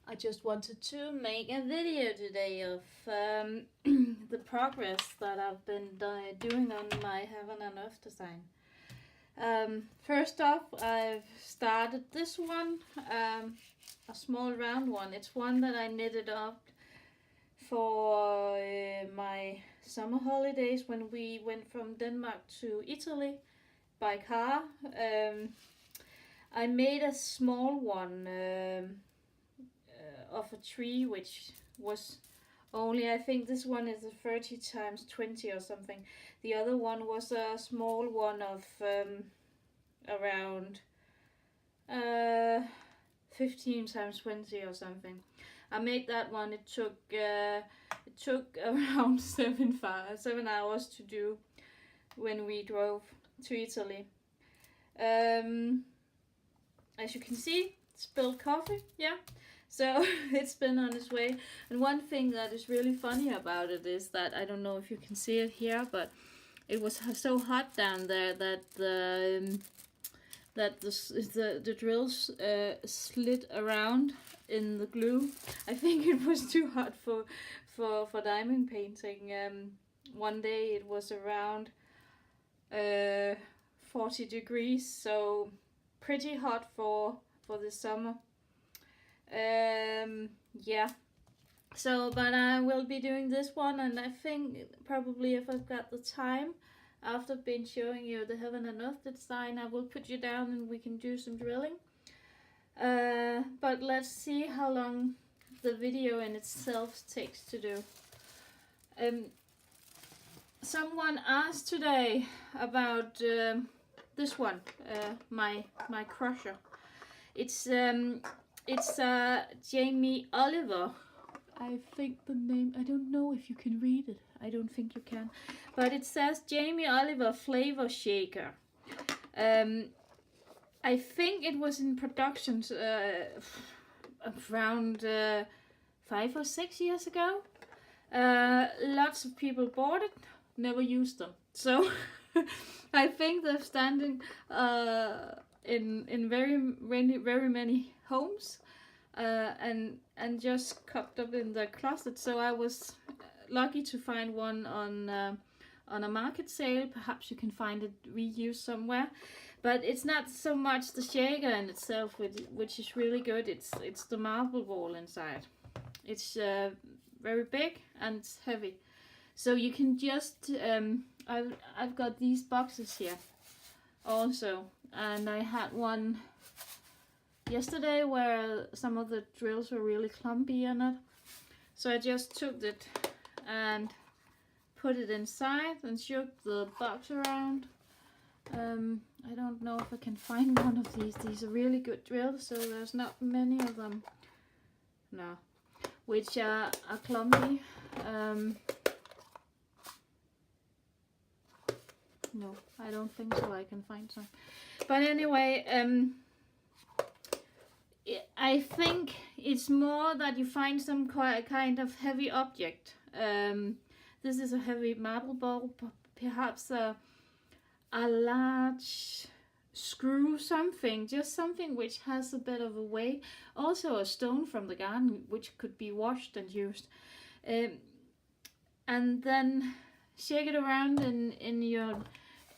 I just wanted to make a video today of the progress that I've been doing on my Heaven and Earth design. First off, I've started this one, a small round one. It's one that I knitted up for my summer holidays when we went from Denmark to Italy by car. I made a small one of a tree, which was only, I think this one is a 30 times 20 or something. The other one was a small one of around 15 times 20 or something. I made that one. It took around 7 hours to do when we drove to Italy. As you can see, spilled coffee, yeah. So it's been on its way. And one thing that is really funny about it is that, I don't know if you can see it here, but it was so hot down there that the drills slid around in the glue. I think it was too hot for diamond painting. One day it was around 40 degrees, so pretty hot for the summer. Yeah, so but I will be doing this one, and I think probably if I've got the time after been showing you the Heaven and Earth design, I will put you down and we can do some drilling. But let's see how long the video in itself takes to do. Someone asked today about this one, my crusher. It's Jamie Oliver. I think the name, I don't know if you can read it. I don't think you can. But it says Jamie Oliver Flavor Shaker. I think it was in production around 5 or 6 years ago. Lots of people bought it, never used them. So I think they're standing in very many homes and just cupped up in the closet. So I was lucky to find one on a market sale. Perhaps you can find it reused somewhere. But it's not so much the shaker in itself, which is really good. It's the marble ball inside. It's very big and it's heavy. So you can just I've got these boxes here also, and I had one yesterday where some of the drills were really clumpy in it. So I just took it and put it inside and shook the box around. I don't know if I can find one of these. These are really good drills, so there's not many of them now, which are clumpy. No, I don't think so. I can find some. But anyway, I think it's more that you find some kind of heavy object. This is a heavy marble ball, perhaps a large screw, something, just something which has a bit of a weight. Also a stone from the garden which could be washed and used. And then shake it around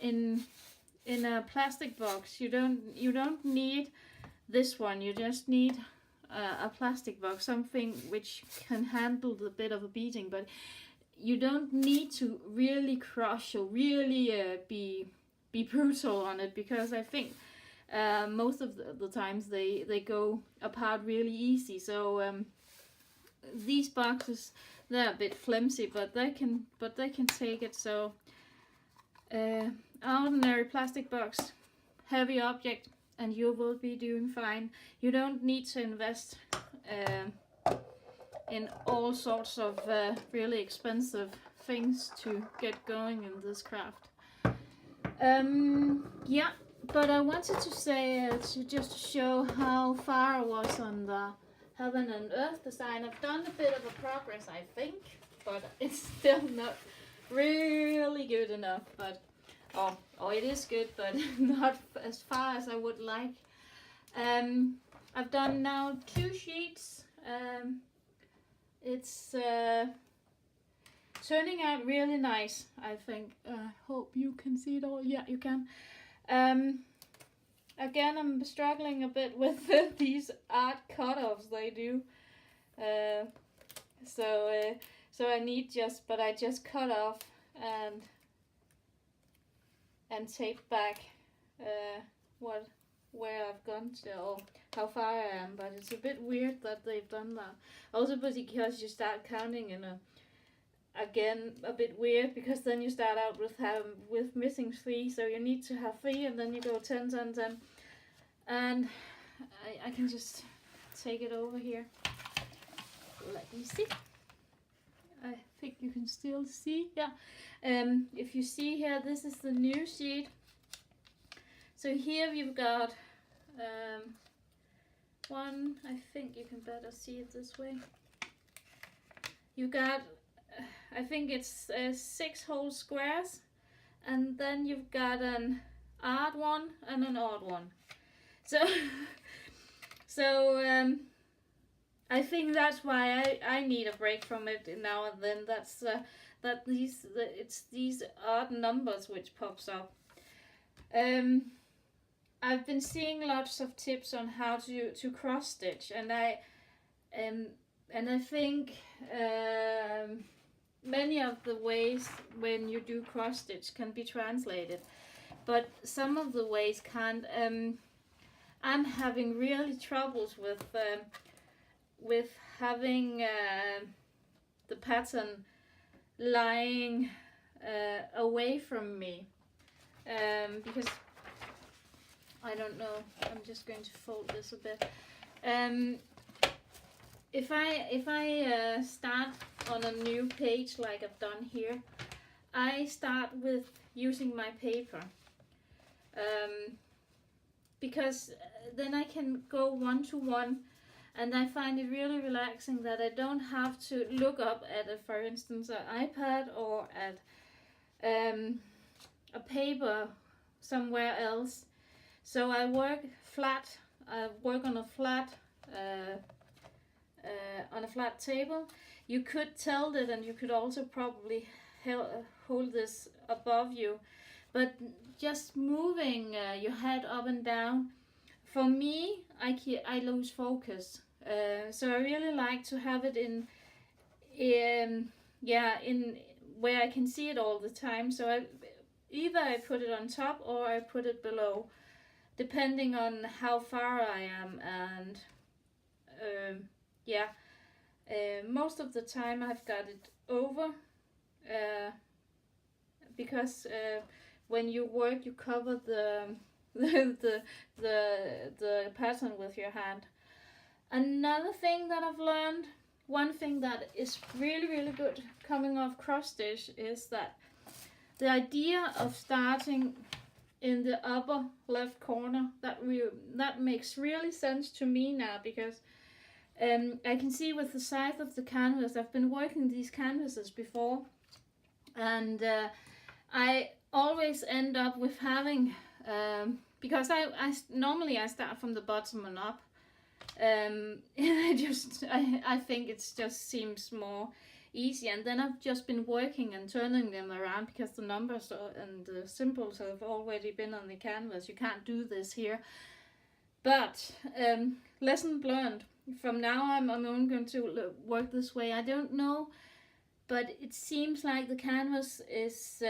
in a plastic box. You don't need this one. You just need a plastic box, something which can handle a bit of a beating. But you don't need to really crush or really be brutal on it, because I think most of the times they go apart really easy. So these boxes, they're a bit flimsy, but they can take it. So ordinary plastic box, heavy object, and you will be doing fine. You don't need to invest in all sorts of really expensive things to get going in this craft. Yeah, but I wanted to say to just show how far I was on the Heaven and Earth design. I've done a bit of a progress, I think, but it's still not really good enough. But oh, it is good, but not as far as I would like. I've done now 2 sheets. It's turning out really nice, I think. I hope you can see it all. Yeah, you can. Again, I'm struggling a bit with these art cutoffs they do. So I need but I just cut off and tape back where I've gone to, or how far I am. But it's a bit weird that they've done that. Also because you start counting in again a bit weird, because then you start out with missing 3, so you need to have 3 and then you go 10, 10, 10. And I can just take it over here. Let me see. I think you can still see. Yeah. If you see here, this is the new sheet. So here we've got one. I think you can better see it this way. You got, I think it's 6 whole squares, and then you've got an odd one and an odd one. So I think that's why I need a break from it now and then. That's it's these odd numbers which pops up. I've been seeing lots of tips on how to cross stitch, and I think many of the ways when you do cross stitch can be translated, but some of the ways can't. I'm having really troubles with having the pattern lying away from me, because I don't know. I'm just going to fold this a bit. If I start on a new page like I've done here, I start with using my paper, because then I can go one to one, and I find it really relaxing that I don't have to look up at for instance, an iPad or at a paper somewhere else. So I work flat. I work on a flat table. You could tilt it, and you could also probably hold this above you, but just moving your head up and down, for me, I lose focus. So I really like to have it in where I can see it all the time. So either I put it on top or I put it below, depending on how far I am. And most of the time I've got it over, because when you work, you cover the pattern with your hand. Another thing that I've learned, one thing that is really good coming off cross stitch, is that the idea of starting in the upper left corner, that makes really sense to me now, because I can see with the size of the canvas, I've been working these canvases before, and I always end up with having, because I normally start from the bottom and up, I think it just seems more easy, and then I've just been working and turning them around, because the numbers and the symbols have already been on the canvas. You can't do this here, but lesson learned. From now I'm only going to work this way. I don't know, but it seems like the canvas is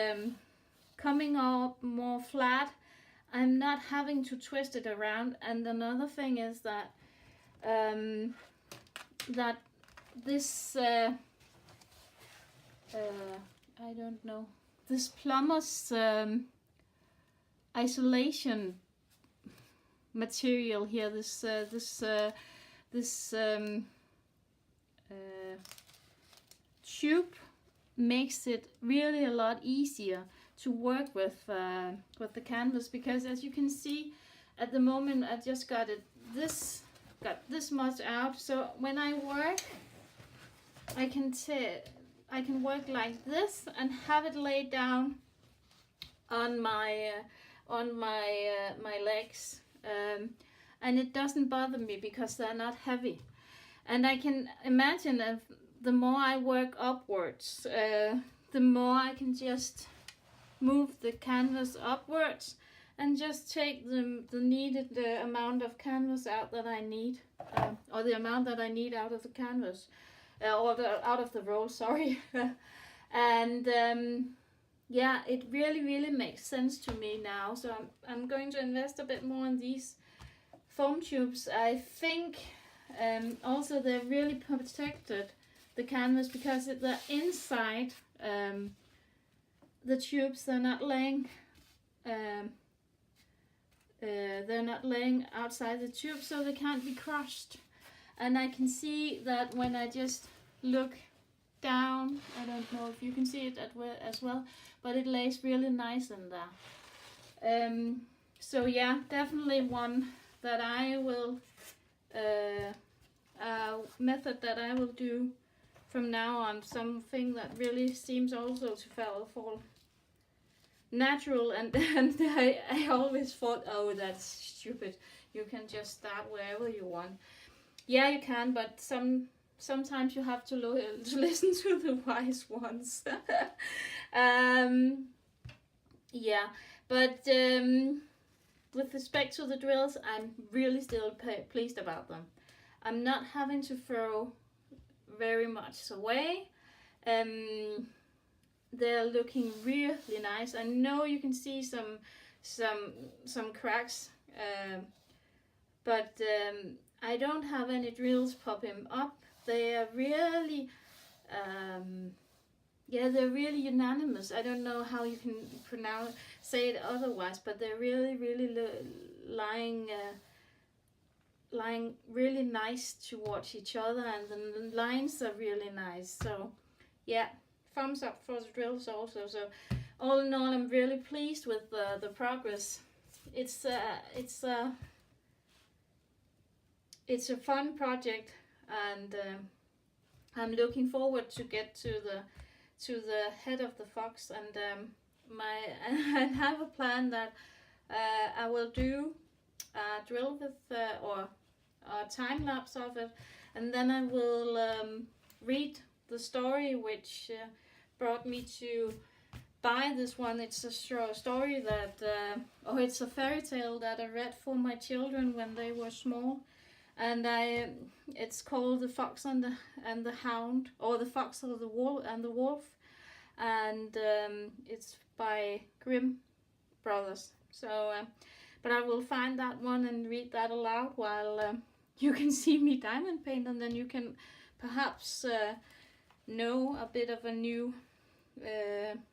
coming up more flat. I'm not having to twist it around. And another thing is that this I don't know, this plumber's isolation material here, this tube makes it really a lot easier to work with the canvas, because as you can see at the moment I just got this much out. So when I work, I can work like this and have it laid down on my legs, and it doesn't bother me because they're not heavy. And I can imagine if the more I work upwards, the more I can just move the canvas upwards and just take the needed amount of canvas out that I need, or the amount that I need out of the canvas, or out of the roll, sorry. And yeah, it really makes sense to me now. So I'm going to invest a bit more in these foam tubes. I think also they're really protected, the canvas, because they're inside the tubes. They're not laying outside the tube, so they can't be crushed. And I can see that when I just look down, I don't know if you can see it as well, but it lays really nice in there. So yeah, definitely one that I will method that I will do from now on, something that really seems also to fall natural. And I always thought, oh, that's stupid, you can just start wherever you want. Yeah, you can, but sometimes you have to listen to the wise ones. Yeah, but with respect to the drills, I'm really still pleased about them. I'm not having to throw very much away. They're looking really nice. I know you can see some cracks, but I don't have any drills popping up. They are really they're really unanimous. I don't know how you can say it otherwise, but they're really lying really nice towards each other, and the lines are really nice. So yeah, thumbs up for the drills also. So all in all, I'm really pleased with the progress. It's a fun project, and I'm looking forward to get to the head of the fox, and I have a plan that I will do a drill with or a time lapse of it, and then I will read the story which brought me to buy this one. It's a story that it's a fairy tale that I read for my children when they were small, and it's called The Fox and the Hound, or The Fox and the Wolf, and it's by Grimm Brothers. So but I will find that one and read that aloud while you can see me diamond paint, and then you can perhaps know a bit of a new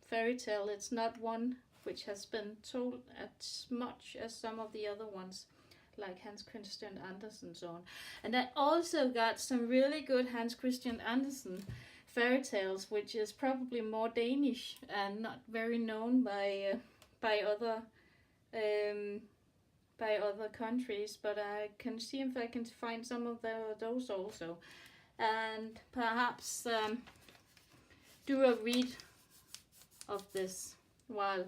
fairy tale. It's not one which has been told as much as some of the other ones, like Hans Christian Andersen and so on. And I also got some really good Hans Christian Andersen fairy tales, which is probably more Danish and not very known by other countries, but I can see if I can find some of those also, and perhaps do a read of this while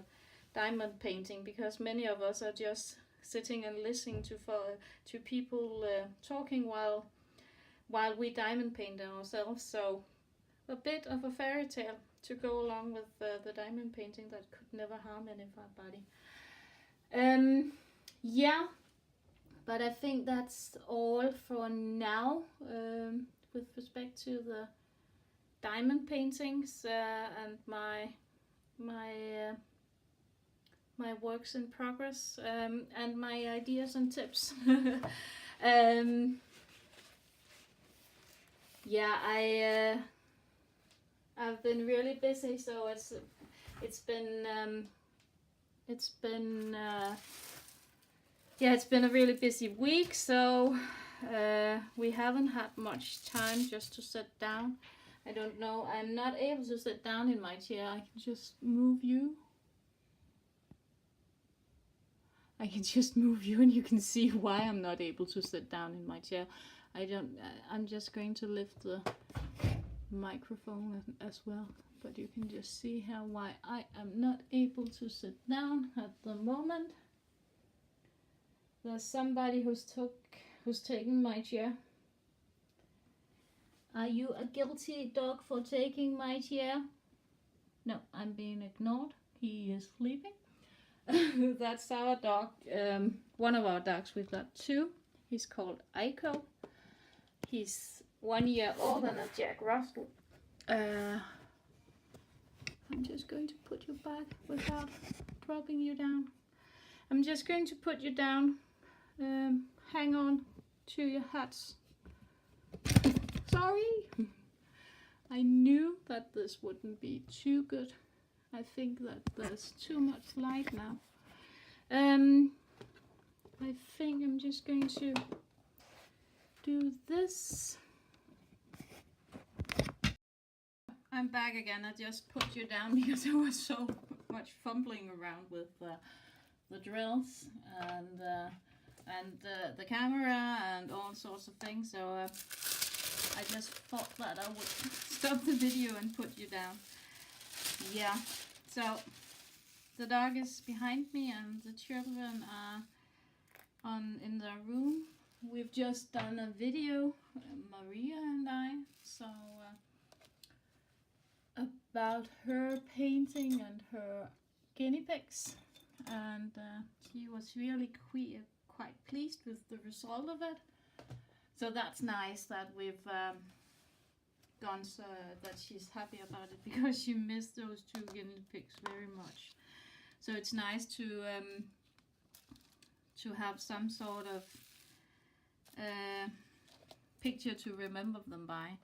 diamond painting, because many of us are just sitting and listening to people talking while we diamond paint ourselves. So a bit of a fairy tale to go along with the diamond painting that could never harm anybody. Yeah, but I think that's all for now with respect to the diamond paintings and my works in progress, and my ideas and tips. Yeah, I've been really busy, so it's been a really busy week, so we haven't had much time just to sit down. I don't know, I'm not able to sit down in my chair. I can just move you. And you can see why I'm not able to sit down in my chair. I'm just going to lift the microphone as well, but you can just see why I am not able to sit down at the moment. There's somebody who's taking my chair. Are you a guilty dog for taking my chair? No, I'm being ignored. He is sleeping. That's our dog. One of our dogs. We've got two. He's called Aiko. He's 1 year older than a Jack Russell. I'm just going to put you back without dropping you down. I'm just going to put you down. Hang on to your hats. Sorry. I knew that this wouldn't be too good. I think that there's too much light now. I think I'm just going to do this. I'm back again. I just put you down because I was so much fumbling around with the drills and the camera and all sorts of things. So I just thought that I would stop the video and put you down. Yeah. So the dog is behind me and the children are in their room. We've just done a video, Maria and I, so about her painting and her guinea pigs, and she was really quite pleased with the result of it. So that's nice that we've gone so that she's happy about it, because she missed those two guinea pigs very much. So it's nice to have some sort of picture to remember them by.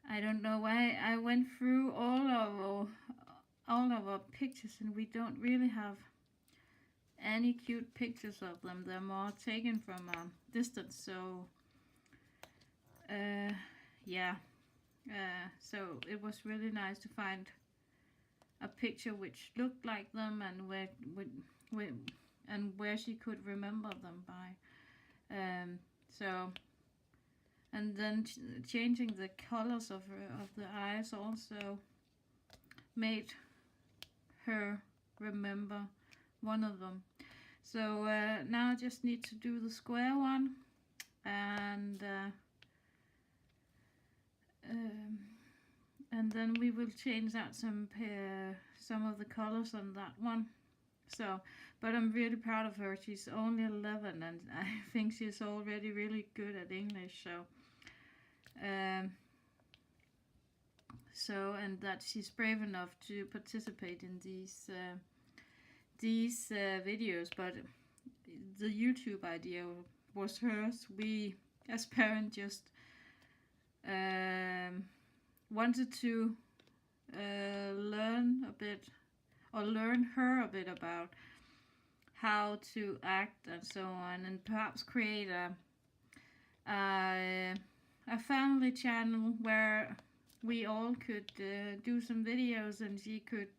I don't know why I went through all of our pictures and we don't really have any cute pictures of them. They're more taken from a distance. So yeah, so it was really nice to find a picture which looked like them and where she could remember them by. So, and then changing the colors of the eyes also made her remember one of them. So now I just need to do the square one, and then we will change out some of the colors on that one. So, but I'm really proud of her. She's only 11 and I think she's already really good at English. So, and that she's brave enough to participate in these videos. But the YouTube idea was hers. We, as parents, just wanted to learn her a bit about how to act and so on, and perhaps create a family channel where we all could do some videos and she could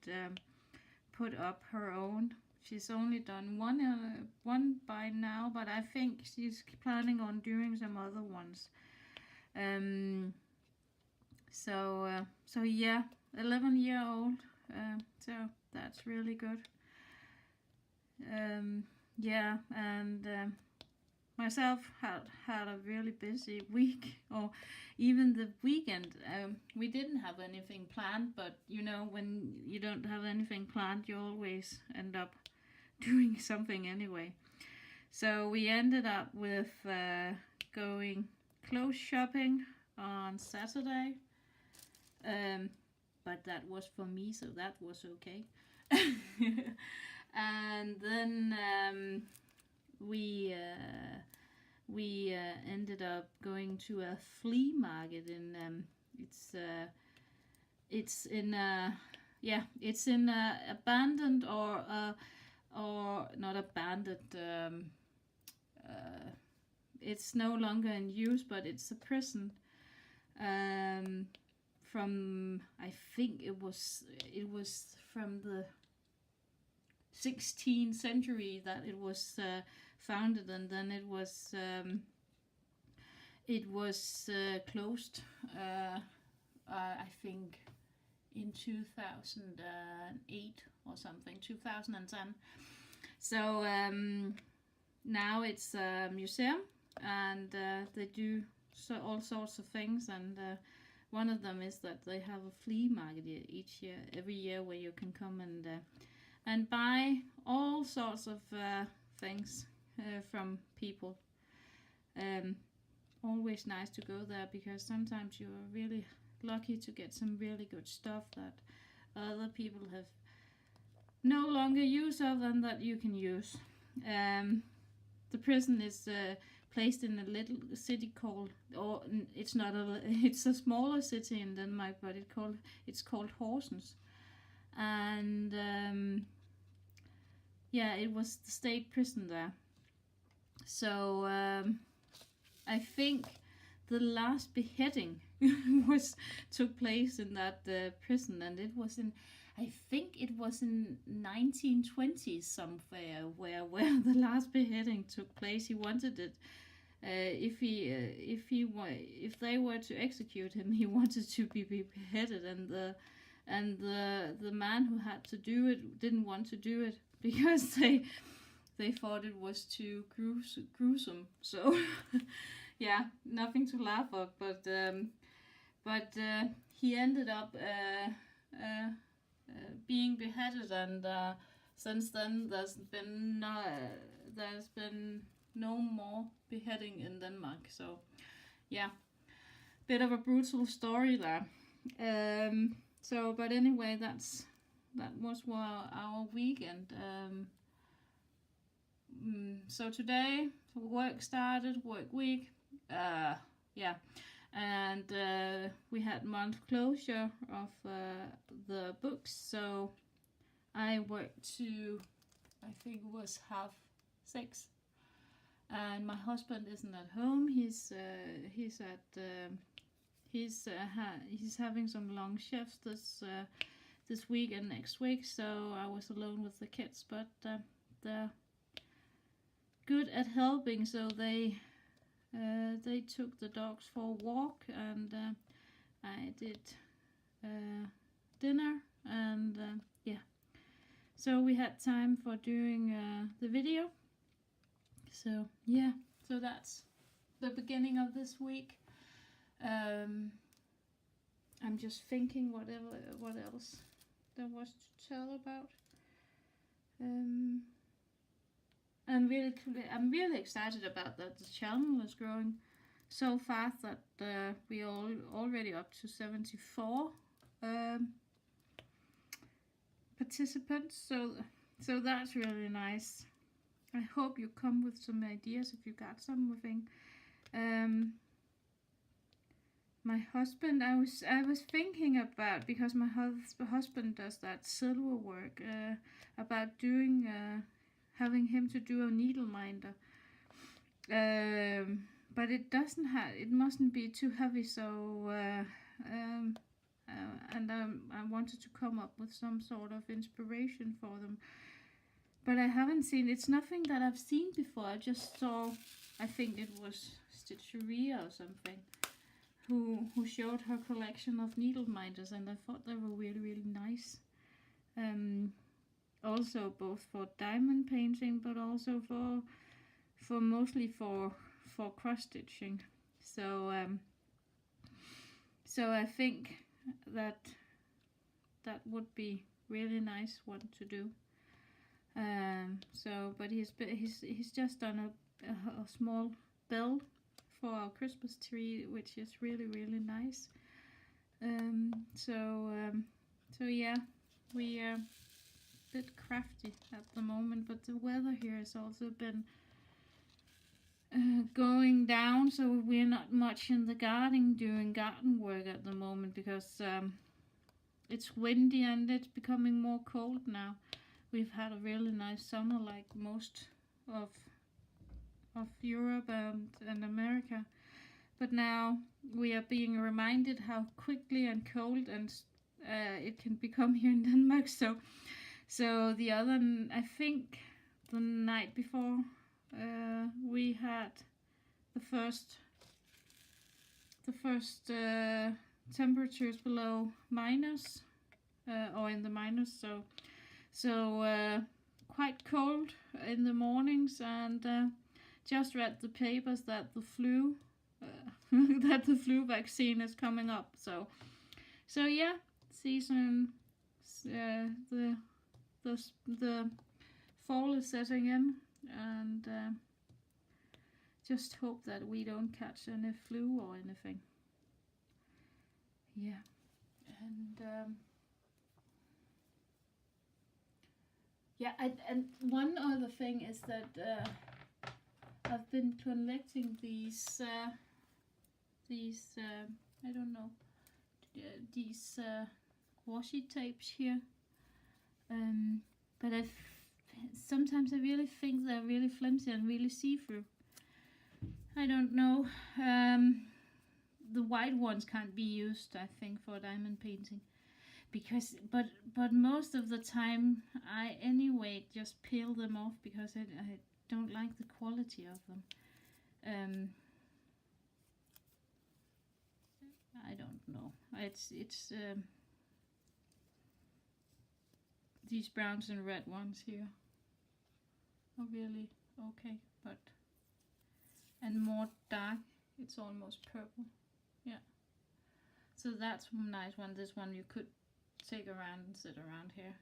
put up her own. She's only done one by now, but I think she's planning on doing some other ones. So yeah, 11-year-old. So that's really good. Yeah, and myself had a really busy week, or even the weekend. We didn't have anything planned, but you know, when you don't have anything planned, you always end up doing something anyway. So we ended up with going clothes shopping on Saturday. But that was for me, so that was okay. And then we ended up going to a flea market in it's in abandoned or not abandoned. It's no longer in use, but it's a prison. From, I think it was from the 16th century that it was founded, and then it was closed. I think in 2008 or something, 2010. So now it's a museum, and they do all sorts of things, and one of them is that they have a flea market every year, where you can come and buy all sorts of things from people. Always nice to go there, because sometimes you are really lucky to get some really good stuff that other people have no longer use of and that you can use. The prison is placed in a little city called, or it's not it's a smaller city in Denmark, but it's called Horsens, and yeah, it was the state prison there. So I think the last beheading took place in that prison, and it was in, I think it was in 1920s somewhere where the last beheading took place. He wanted it. If they were to execute him, he wanted to be beheaded, and the man who had to do it didn't want to do it because they thought it was too gruesome. So yeah, nothing to laugh at, but he ended up being beheaded, and since then there's been no more beheading in Denmark. So yeah, bit of a brutal story there. So, but anyway, that was our weekend. So today work week. Yeah, and we had month closure of the books, so I worked to, I think it was 5:30, and my husband isn't at home. He's having some long shifts this week and next week, so I was alone with the kids, but they're good at helping, so they took the dogs for a walk, and I did dinner, and yeah, so we had time for doing the video. So yeah, so that's the beginning of this week. I'm just thinking what else there was to tell about. I'm really excited about that. The channel is growing so fast that we are already up to 74 participants. So that's really nice. I hope you come with some ideas if you got something. My husband, I was thinking about, because my husband does that silver work, about doing having him to do a needle minder. But it mustn't be too heavy, so and I wanted to come up with some sort of inspiration for them. But I haven't seen, it's nothing that I've seen before. I just saw, I think it was Stitcheria or something, who showed her collection of needle minders, and I thought they were really, really nice. Also both for diamond painting, but also for mostly for cross stitching. So so I think that would be really nice one to do. So, but he's just done a small bell for our Christmas tree, which is really, really nice. So yeah, we are a bit crafty at the moment, but the weather here has also been going down, so we're not much in the garden doing garden work at the moment, because it's windy and it's becoming more cold now. We've had a really nice summer, like most of Europe and America, but now we are being reminded how quickly and cold and it can become here in Denmark. So I think the night before we had the first temperatures below minus, or in the minus, so quite cold in the mornings, and just read the papers that the flu that the flu vaccine is coming up. So yeah, season, the the fall is setting in, and just hope that we don't catch any flu or anything. Yeah, and yeah, and one other thing is that I've been collecting these I don't know, these washi tapes here, but sometimes I really think they're really flimsy and really see-through. I don't know. The white ones can't be used, I think, for diamond painting, because but most of the time I anyway just peel them off because I don't like the quality of them. I don't know. It's these browns and red ones here are really okay, but and more dark. It's almost purple. Yeah. So that's a nice one. This one you could take around and sit around here.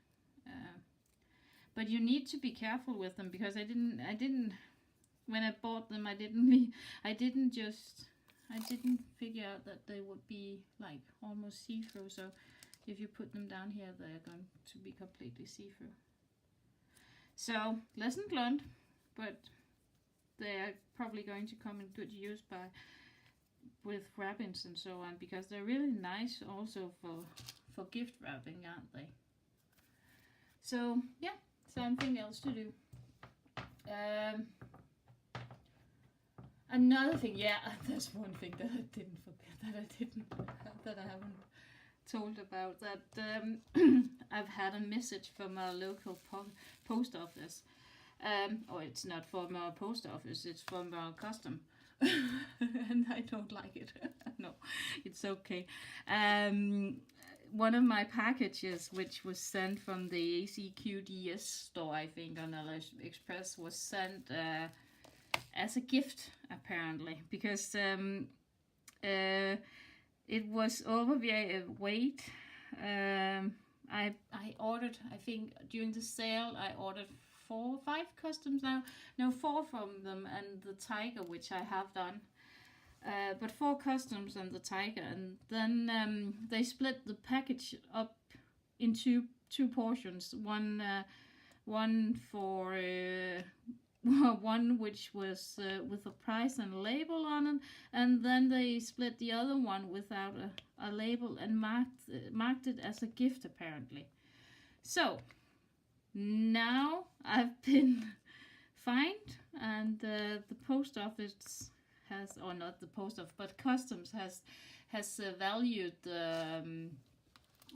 But you need to be careful with them, because I didn't when I bought them I didn't figure out that they would be like almost see-through. So if you put them down here, they're going to be completely see-through. So lesson learned, but they're probably going to come in good use with wrappings and so on, because they're really nice also for gift wrapping, aren't they? So yeah, something else to do. Another thing, yeah, there's one thing that I didn't forget, that I haven't told about, that I've had a message from our local post office. Or it's not from our post office, it's from our custom. And I don't like it. No, it's okay. One of my packages, which was sent from the ACQDS store, I think, on AliExpress, was sent as a gift, apparently, because it was overweight. I ordered, I think during the sale, I ordered 4 or 5 customs now. No, 4 from them and the tiger, which I have done. But 4 customs and the tiger, and then they split the package up into 2 portions. One for one which was with a price and label on it, and then they split the other one without a label and marked it as a gift, apparently. So now I've been fined, and the post office has, or not the post office, but customs has valued or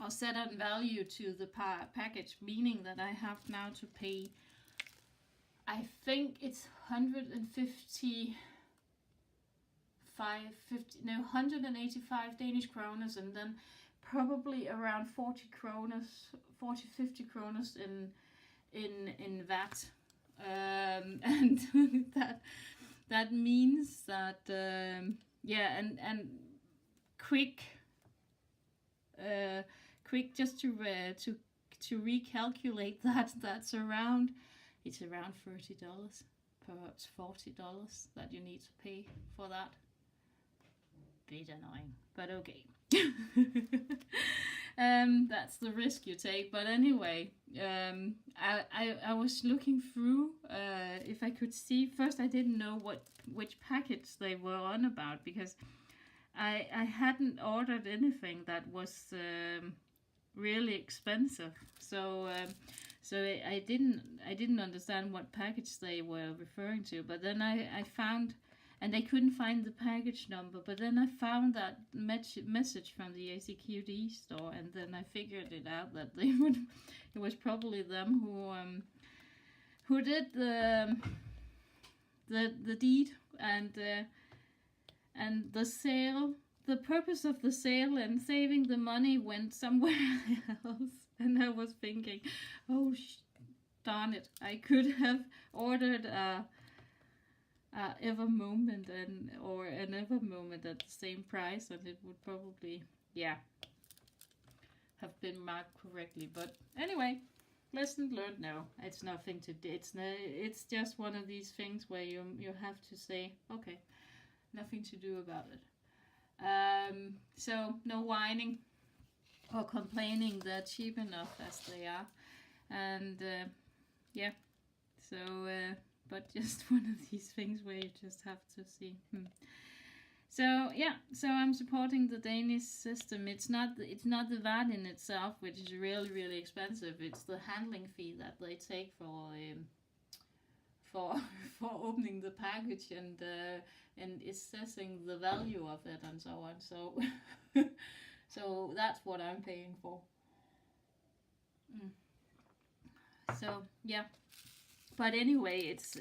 set a value to the package, meaning that I have now to pay, I think it's 185 Danish kroners, and then probably around 40, 50 kroners in VAT. And that means that yeah, and quick just to recalculate that, it's around $30, perhaps $40 that you need to pay for that. Bit annoying, but okay. That's the risk you take. But anyway, I was looking through if I could see. First, I didn't know which package they were on about, because I hadn't ordered anything that was really expensive. So I didn't understand what package they were referring to. But then I found, and I couldn't find the package number, but then I found that message from the ACQD store, and then I figured it out that it was probably them who did the deed, and the sale. The purpose of the sale and saving the money went somewhere else, and I was thinking, oh darn it, I could have ordered ever moment or an ever moment at the same price, and it would probably, yeah, have been marked correctly. But anyway, lesson learned. No, it's nothing to do. It's just one of these things where you have to say, okay, nothing to do about it. So no whining or complaining. They're cheap enough as they are, and yeah. So, but just one of these things where you just have to see. So yeah, so I'm supporting the Danish system. It's not the VAT in itself, which is really expensive. It's the handling fee that they take for for opening the package and assessing the value of it and so on. So so that's what I'm paying for. So yeah. But anyway, it's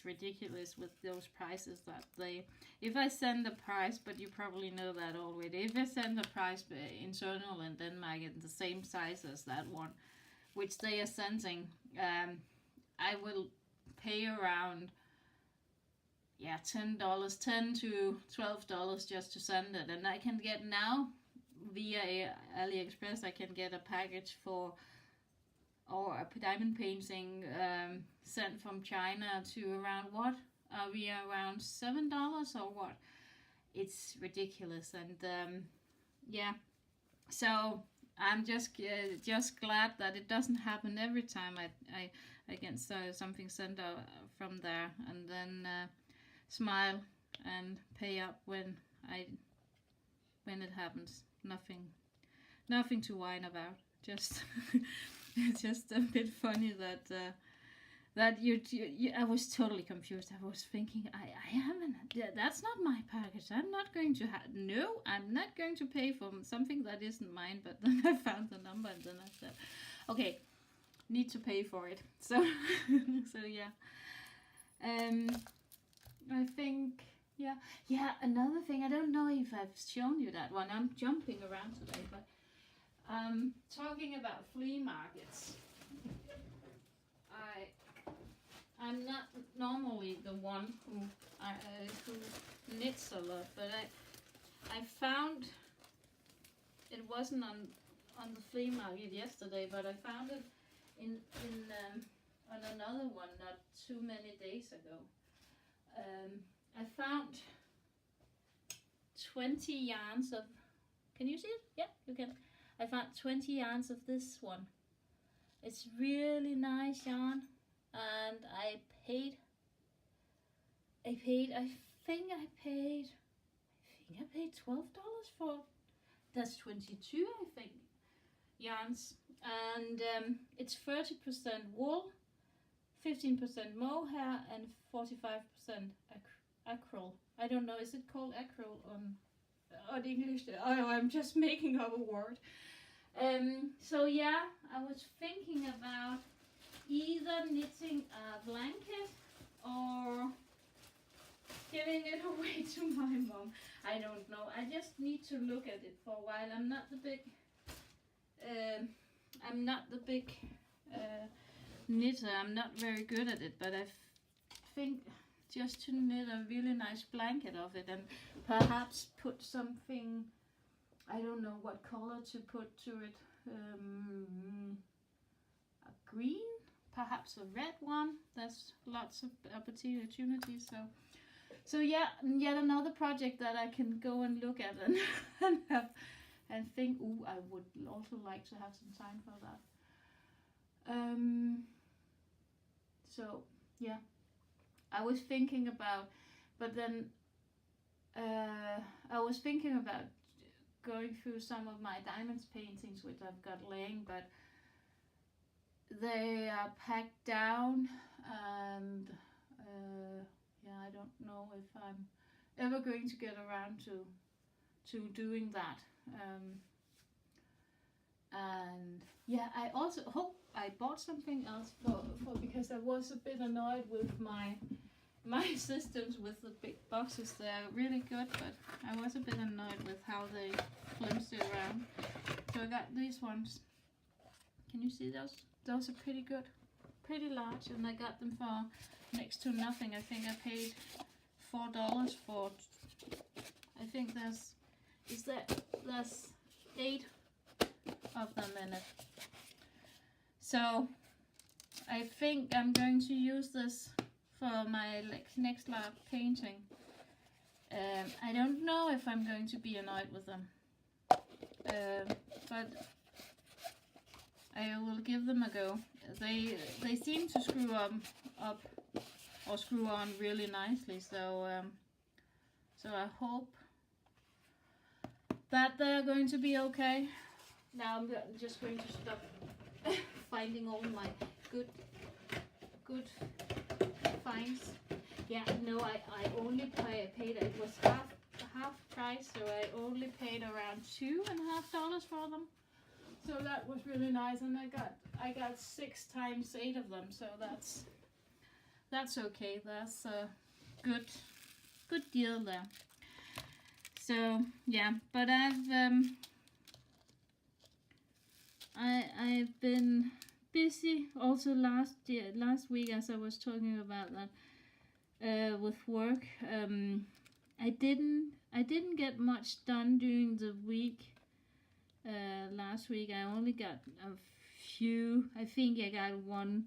ridiculous with those prices that they. If I send a price, but you probably know that already. If I send a price internal in Denmark in the same size as that one, which they are sending, I will pay around $10, $10 to $12 just to send it, and I can get now via AliExpress. I can get a package for. Or a diamond painting sent from China to around what? Are we around $7 or what? It's ridiculous, and yeah. So I'm just glad that it doesn't happen every time I get something sent out from there, and then smile and pay up when it happens. Nothing to whine about. Just. It's just a bit funny that I was totally confused. I was thinking, I haven't. That's not my package. I'm not going to no, I'm not going to pay for something that isn't mine. But then I found the number, and then I said, okay, need to pay for it. So so yeah. I think yeah. Another thing, I don't know if I've shown you that one. I'm jumping around today, but. Talking about flea markets, I'm not normally the one who knits a lot, but I found it wasn't on the flea market yesterday, but I found it in on another one not too many days ago. I found 20 yarns of. Can you see it? Yeah, you can. I found 20 yarns of this one. It's really nice yarn, and I think I paid $12 for. That's 22, I think, yarns, and it's 30% wool, 15% mohair, and 45% acryl. I don't know. Is it called acryl on English? Oh, I'm just making up a word. So yeah, I was thinking about either knitting a blanket or giving it away to my mom. I don't know. I just need to look at it for a while. I'm not the big knitter. I'm not very good at it, but I think just to knit a really nice blanket of it and perhaps put something, I don't know what color to put to it, a green, perhaps a red one. There's lots of opportunities. So yeah, yet another project that I can go and look at and think, ooh, I would also like to have some time for that. So yeah, I was thinking about, but then I was thinking about going through some of my diamonds paintings which I've got laying, but they are packed down, and yeah, I don't know if I'm ever going to get around to doing that. And yeah, I also hope I bought something else for because I was a bit annoyed with my systems with the big boxes. They're really good, but I was a bit annoyed with how they flimsed it around. So I got these ones. Can you see those? Those are pretty good. pretty large, and I got them for next to nothing. I think I paid $4 for. I think there's 8 of them in it. So I think I'm going to use this for my next large painting. I don't know if I'm going to be annoyed with them, but I will give them a go. They seem to screw up or screw on really nicely, so so I hope that they're going to be okay. Now I'm just going to stop finding all my good finds. Yeah, no, I only paid, it was half price, so I only paid around $2.50 for them. So that was really nice, and I got 6 times 8 of them, so that's okay. That's a good deal there. So yeah, but I've been busy also last week, as I was talking about that with work. I didn't get much done during the week. Last week I only got a few. I think I got 1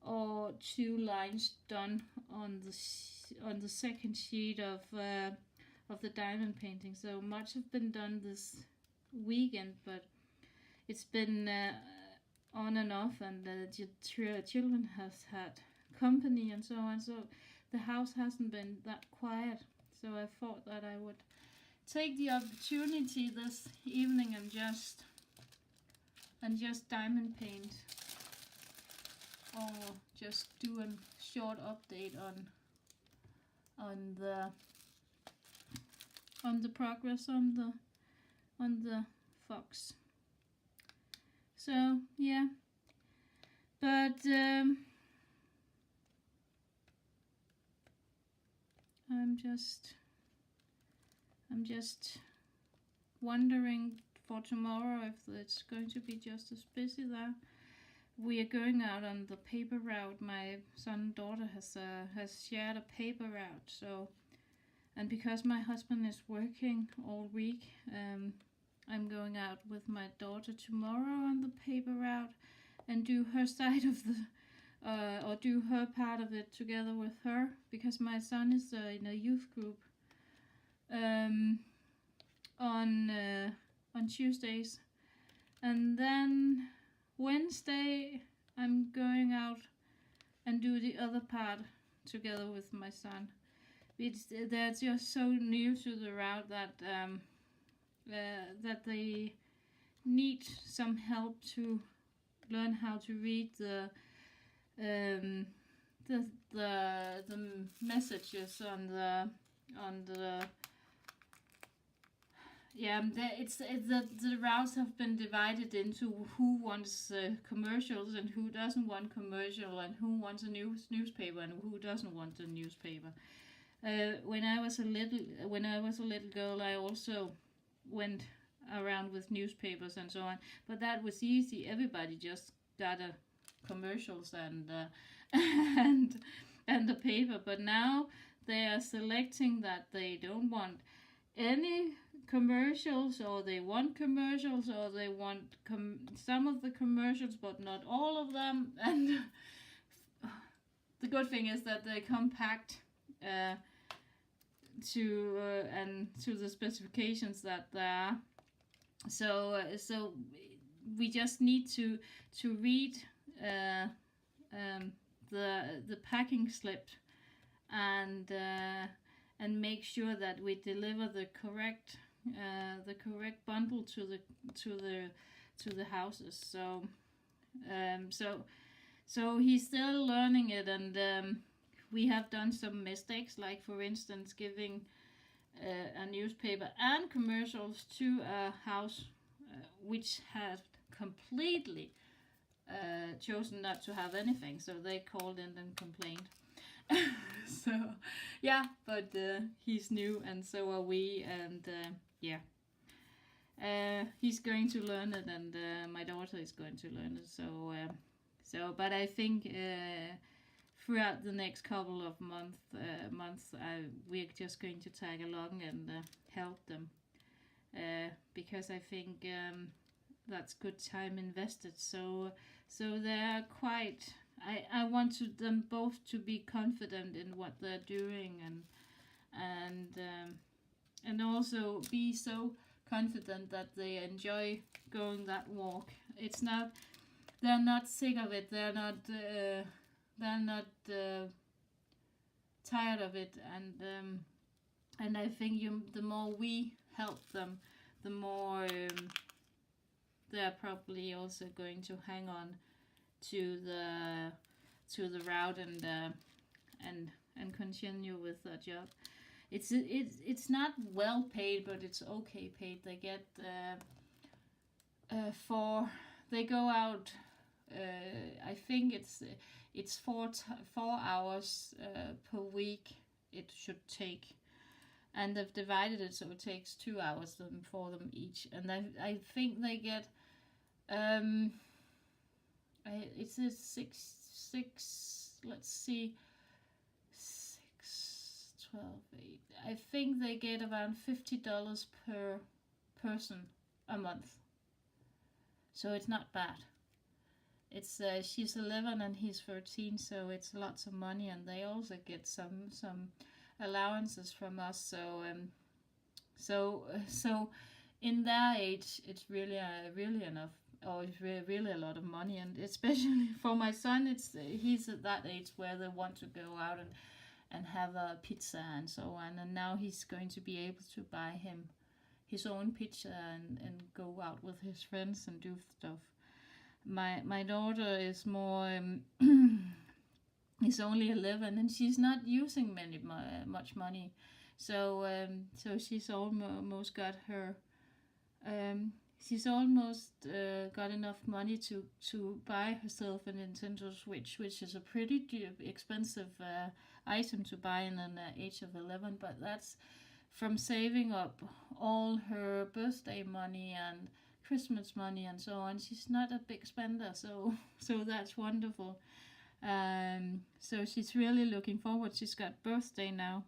or 2 lines done on the second sheet of the diamond painting. So much have been done this weekend, but it's been on and off, and the children has had company and so on. So the house hasn't been that quiet. So I thought that I would take the opportunity this evening and just diamond paint, or just do a short update on the progress on the fox. So yeah, but I'm just wondering for tomorrow if it's going to be just as busy there. We are going out on the paper route. My son and daughter has shared a paper route. So, and because my husband is working all week, I'm going out with my daughter tomorrow on the paper route and do her side of the or do her part of it together with her, because my son is in a youth group on Tuesdays, and then Wednesday I'm going out and do the other part together with my son. They're just so new to the route that that they need some help to learn how to read the messages on the yeah, the routes have been divided into who wants commercials and who doesn't want commercial, and who wants a newspaper and who doesn't want a newspaper. When I was a little girl, I also went around with newspapers and so on, but that was easy. Everybody just got a commercials and and the paper. But now they are selecting that they don't want any commercials, or they want commercials, or they want some of the commercials but not all of them. And the good thing is that they compact to the specifications that there are. So we just need to read the packing slip and make sure that we deliver the correct bundle to the houses. So he's still learning it, and we have done some mistakes, like for instance giving a newspaper and commercials to a house which had completely chosen not to have anything. So they called in and complained. So yeah, but he's new, and so are we, and yeah, he's going to learn it, and my daughter is going to learn it. So, but I think throughout the next couple of months, we're just going to tag along and help them, because I think that's good time invested. So they're quite. I want them both to be confident in what they're doing, and also be so confident that they enjoy going that walk. It's not. They're not sick of it. They're not. Tired of it, and I think the more we help them, the more they're probably also going to hang on to the route and continue with their job. It's not well paid, but it's okay paid. They get they go out. I think it's 4 hours per week. It should take, and they've divided it so it takes 2 hours for them each. And I think they get it's a six. Let's see, 6, 12, 8. I think they get around $50 per person a month. So it's not bad. It's she's 11 and he's 13, so it's lots of money, and they also get some allowances from us. So in their age, it's really enough, or it's really a lot of money, and especially for my son, he's at that age where they want to go out and have a pizza and so on, and now he's going to be able to buy him his own pizza and go out with his friends and do stuff. My daughter is more is only 11, and she's not using much money, so she's almost got her she's almost got enough money to buy herself a Nintendo Switch, which is a pretty expensive item to buy in an age of 11, but that's from saving up all her birthday money and Christmas money and so on. She's not a big spender, so that's wonderful. So she's really looking forward. She's got birthday now,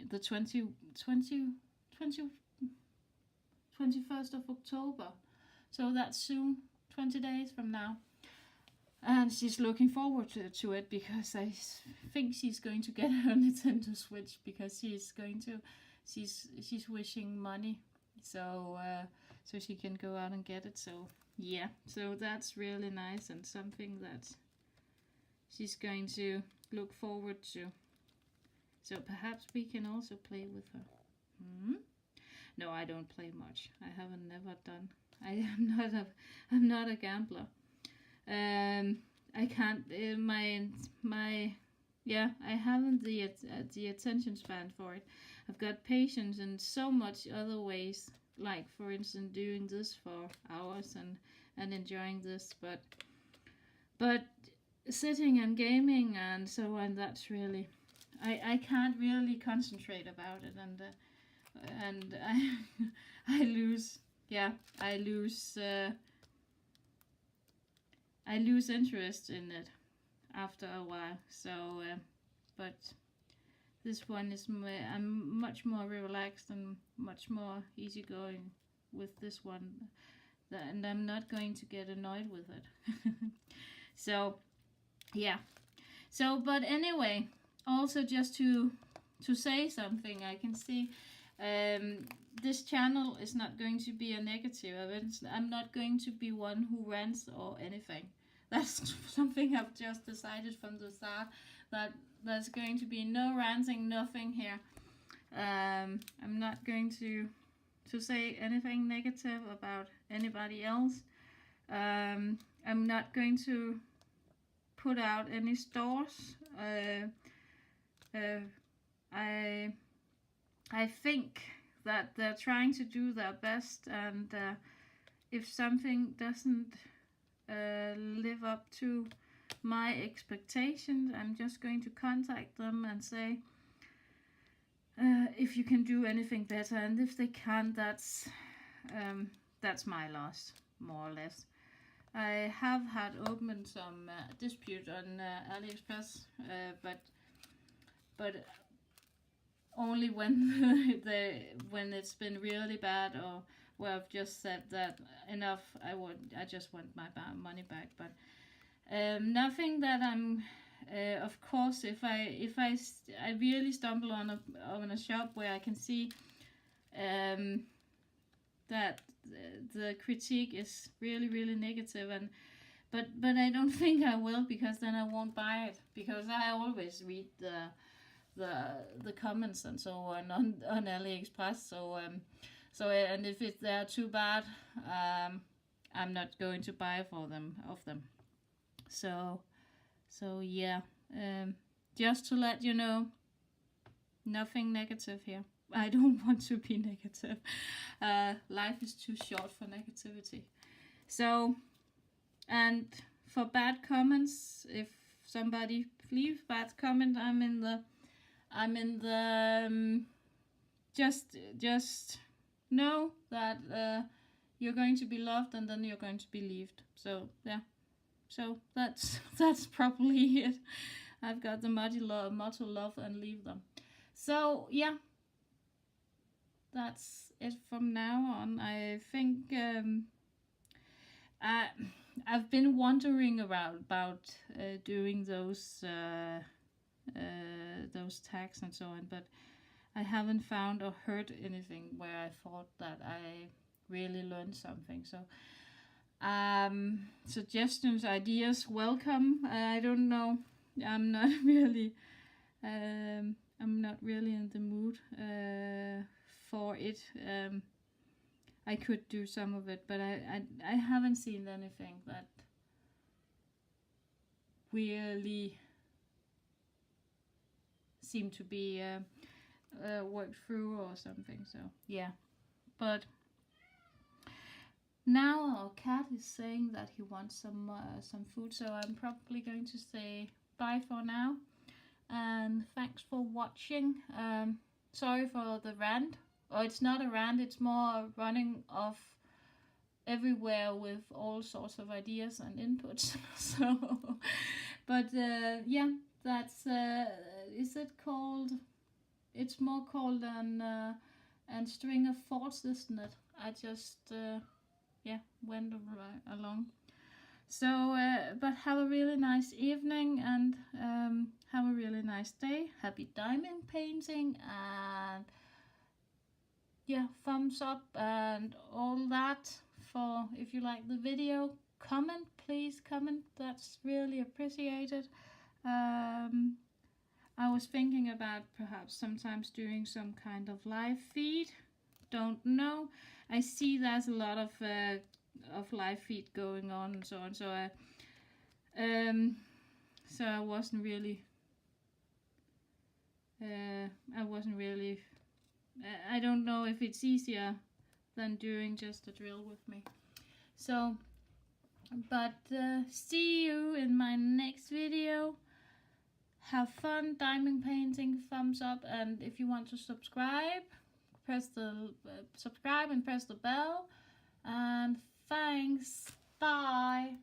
the 21st of October. So that's soon, 20 days from now. And she's looking forward to it, because I think she's going to get her Nintendo Switch, because she's wishing money. So she can go out and get it. So yeah, so that's really nice, and something that she's going to look forward to. So perhaps we can also play with her. No, I don't play much. I haven't never done. I'm not a gambler. I can't. I haven't the attention span for it. I've got patience in so much other ways, like for instance doing this for hours and enjoying this, but sitting and gaming and so on, that's really I can't really concentrate about it, and I lose interest in it after a while. So but this one is I'm much more relaxed and much more easygoing with this one, and I'm not going to get annoyed with it. So yeah. So but anyway, also just to say something, I can see this channel is not going to be a negative. I'm not going to be one who rants or anything. That's something I've just decided from the start, that there's going to be no ranting, nothing here. I'm not going to say anything negative about anybody else. I'm not going to put out any stores. I think that they're trying to do their best, and if something doesn't live up to my expectations, I'm just going to contact them and say if you can do anything better, and if they can't, that's my loss, more or less. I have had opened some dispute on AliExpress, but only when when it's been really bad, or where I've just said that enough, I just want my money back. But nothing that I'm. Of course, if I really stumble on a shop where I can see that the critique is really negative, but I don't think I will, because then I won't buy it, because I always read the comments and so on AliExpress. So and if they're too bad, I'm not going to buy of them. So yeah, just to let you know, nothing negative here. I don't want to be negative. Life is too short for negativity. So, and for bad comments, if somebody leaves bad comment, I'm in the just know that you're going to be loved, and then you're going to be leaved. So yeah. So that's probably it. I've got the motto love and leave them. So yeah, that's it from now on. I think I've been wondering about doing those tags and so on, but I haven't found or heard anything where I thought that I really learned something. So suggestions, ideas, welcome. I don't know. I'm not really in the mood for it. I could do some of it, but I haven't seen anything that really seemed to be worked through or something. So yeah, but now our cat is saying that he wants some food, so I'm probably going to say bye for now, and thanks for watching. Sorry for the rant. Oh, it's not a rant, it's more running off everywhere with all sorts of ideas and inputs. So, but yeah, that's is it called? It's more called an string of thoughts, isn't it? I just yeah, went along. So, but have a really nice evening, and have a really nice day. Happy diamond painting, and yeah, thumbs up and all that. For if you like the video, comment, please comment. That's really appreciated. I was thinking about perhaps sometimes doing some kind of live feed. Don't know. I see there's a lot of live feed going on and so on. So I wasn't really. I don't know if it's easier than doing just a drill with me. So, but see you in my next video. Have fun diamond painting, thumbs up, and if you want to subscribe, press the subscribe and press the bell. And thanks. Bye.